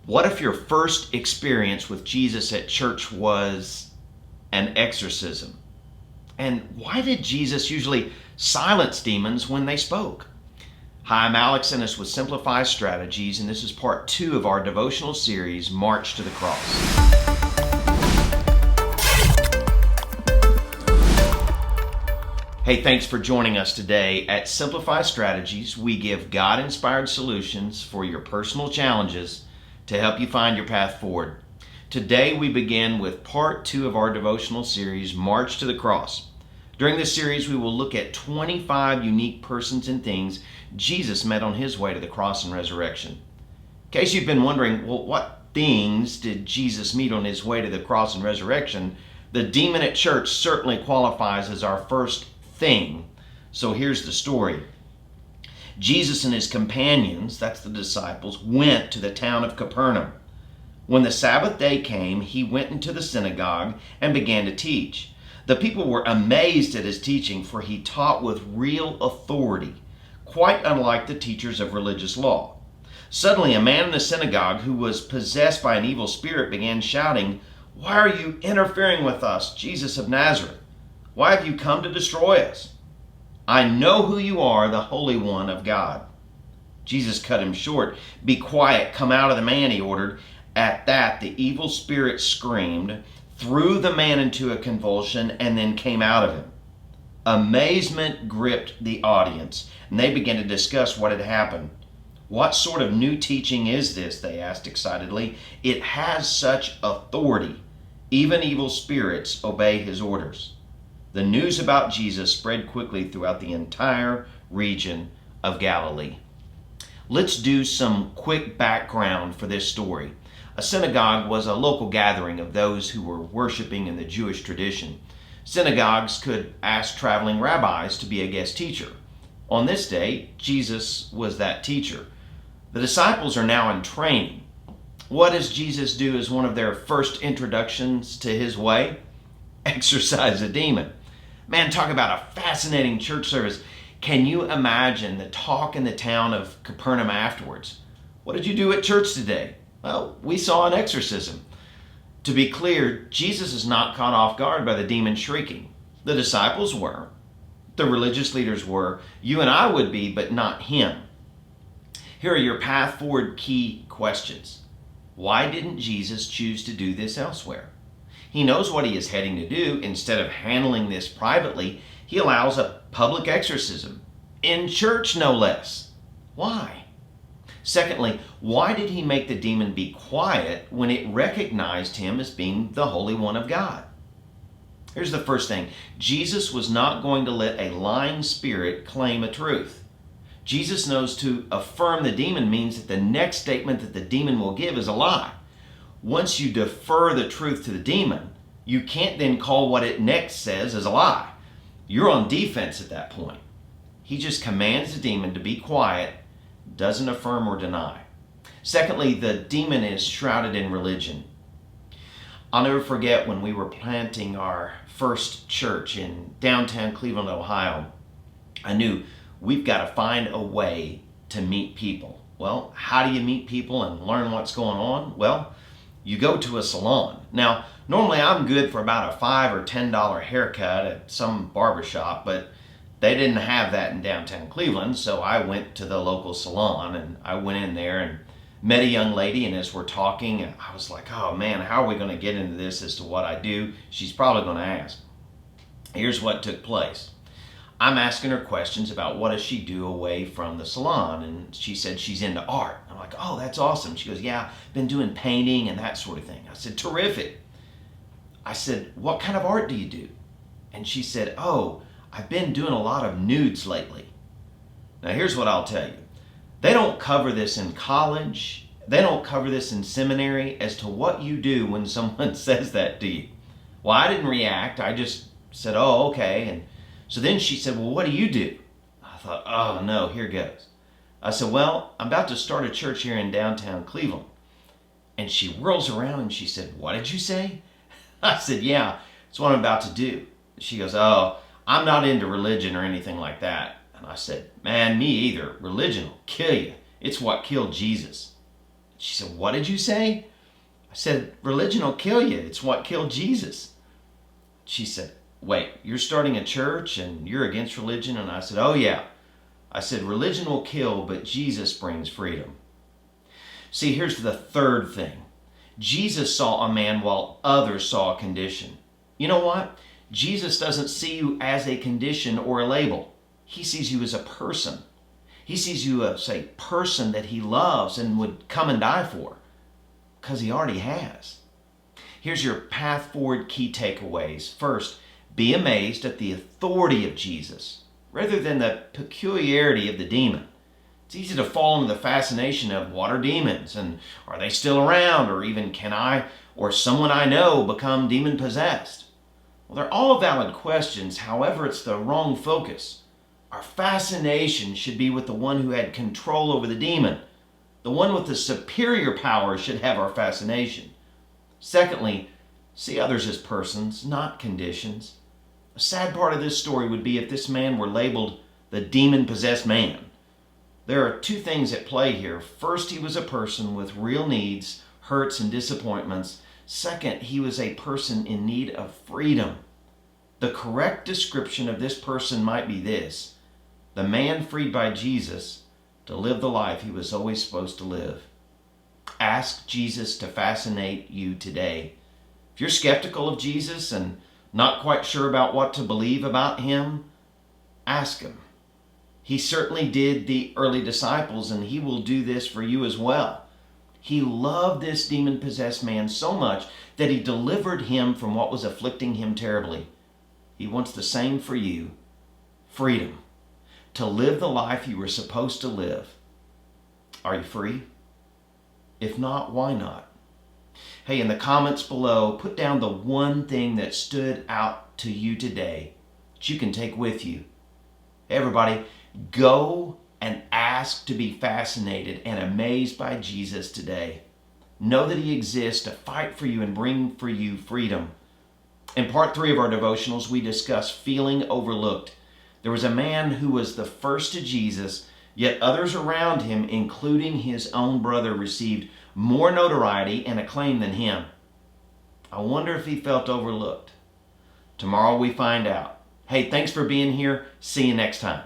What if your first experience with Jesus at church was an exorcism? And why did Jesus usually silence demons when they spoke? Hi, I'm Alex Ennis with Simplify Strategies, and this is part 2 of our devotional series, March to the Cross. Hey, thanks for joining us today. At Simplify Strategies, we give God-inspired solutions for your personal challenges to help you find your path forward. Today, we begin with part 2 of our devotional series, March to the Cross. During this series, we will look at 25 unique persons and things Jesus met on his way to the cross and resurrection. In case you've been wondering, well, what things did Jesus meet on his way to the cross and resurrection? The demon at church certainly qualifies as our first thing. So here's the story. Jesus and his companions, that's the disciples, went to the town of Capernaum. When the Sabbath day came, he went into the synagogue and began to teach. The people were amazed at his teaching, for he taught with real authority, quite unlike the teachers of religious law. Suddenly, a man in the synagogue who was possessed by an evil spirit began shouting, "Why are you interfering with us, Jesus of Nazareth? Why have you come to destroy us? I know who you are, the Holy One of God." Jesus cut him short. "Be quiet, come out of the man," he ordered. At that, the evil spirit screamed, threw the man into a convulsion, and then came out of him. Amazement gripped the audience, and they began to discuss what had happened. "What sort of new teaching is this?" they asked excitedly. "It has such authority. Even evil spirits obey his orders." The news about Jesus spread quickly throughout the entire region of Galilee. Let's do some quick background for this story. A synagogue was a local gathering of those who were worshiping in the Jewish tradition. Synagogues could ask traveling rabbis to be a guest teacher. On this day, Jesus was that teacher. The disciples are now in training. What does Jesus do as one of their first introductions to his way? Exorcise a demon. Man, talk about a fascinating church service. Can you imagine the talk in the town of Capernaum afterwards? "What did you do at church today?" "Well, we saw an exorcism." To be clear, Jesus is not caught off guard by the demon shrieking. The disciples were. The religious leaders were. You and I would be, but not him. Here are your path forward key questions. Why didn't Jesus choose to do this elsewhere? He knows what he is heading to do. Instead of handling this privately, he allows a public exorcism. In church, no less. Why? Secondly, why did he make the demon be quiet when it recognized him as being the Holy One of God? Here's the first thing. Jesus was not going to let a lying spirit claim a truth. Jesus knows to affirm the demon means that the next statement that the demon will give is a lie. Once you defer the truth to the demon, you can't then call what it next says as a lie. You're on defense at that point. He just commands the demon to be quiet, doesn't affirm or deny. Secondly, the demon is shrouded in religion. I'll never forget when we were planting our first church in downtown Cleveland, Ohio. I knew we've got to find a way to meet people. Well, how do you meet people and learn what's going on? Well, you go to a salon. Now, normally I'm good for about a $5 or $10 haircut at some barbershop, but they didn't have that in downtown Cleveland, so I went to the local salon, and I went in there and met a young lady, and as we're talking, I was like, oh man, how are we going to get into this as to what I do? She's probably going to ask. Here's what took place. I'm asking her questions about what does she do away from the salon, and she said she's into art. I'm like, oh, that's awesome. She goes, yeah, been doing painting and that sort of thing. I said, terrific. I said, what kind of art do you do? And she said, oh, I've been doing a lot of nudes lately. Now here's what I'll tell you. They don't cover this in college. They don't cover this in seminary as to what you do when someone says that to you. Well, I didn't react. I just said, oh, okay. And so then she said, well, what do you do? I thought, oh no, here goes. I said, well, I'm about to start a church here in downtown Cleveland. And she whirls around and she said, what did you say? I said, yeah, it's what I'm about to do. She goes, oh, I'm not into religion or anything like that. And I said, man, me either. Religion will kill you. It's what killed Jesus. She said, "What did you say?" I said, "Religion will kill you. It's what killed Jesus." She said, "Wait, you're starting a church and you're against religion?" And I said, "Oh yeah." I said, "Religion will kill, but Jesus brings freedom." See, here's the third thing. Jesus saw a man while others saw a condition. You know what? Jesus doesn't see you as a condition or a label. He sees you as a person. He sees you as a person that he loves and would come and die for, because he already has. Here's your path forward key takeaways. First, be amazed at the authority of Jesus rather than the peculiarity of the demon. It's easy to fall into the fascination of what are demons and are they still around, or even can I or someone I know become demon possessed? Well, they're all valid questions. However, it's the wrong focus. Our fascination should be with the one who had control over the demon. The one with the superior power should have our fascination. Secondly, see others as persons, not conditions. A sad part of this story would be if this man were labeled the demon-possessed man. There are two things at play here. First, he was a person with real needs, hurts, and disappointments. Second, he was a person in need of freedom. The correct description of this person might be this: the man freed by Jesus to live the life he was always supposed to live. Ask Jesus to fascinate you today. If you're skeptical of Jesus and not quite sure about what to believe about him, ask him. He certainly did the early disciples, and he will do this for you as well. He loved this demon-possessed man so much that he delivered him from what was afflicting him terribly. He wants the same for you: freedom, to live the life you were supposed to live. Are you free? If not, why not? Hey, in the comments below, put down the one thing that stood out to you today that you can take with you. Hey, everybody, go and ask to be fascinated and amazed by Jesus today. Know that he exists to fight for you and bring for you freedom. In part 3 of our devotionals, we discuss feeling overlooked. There was a man who was the first to Jesus, yet others around him, including his own brother, received more notoriety and acclaim than him. I wonder if he felt overlooked. Tomorrow we find out. Hey, thanks for being here. See you next time.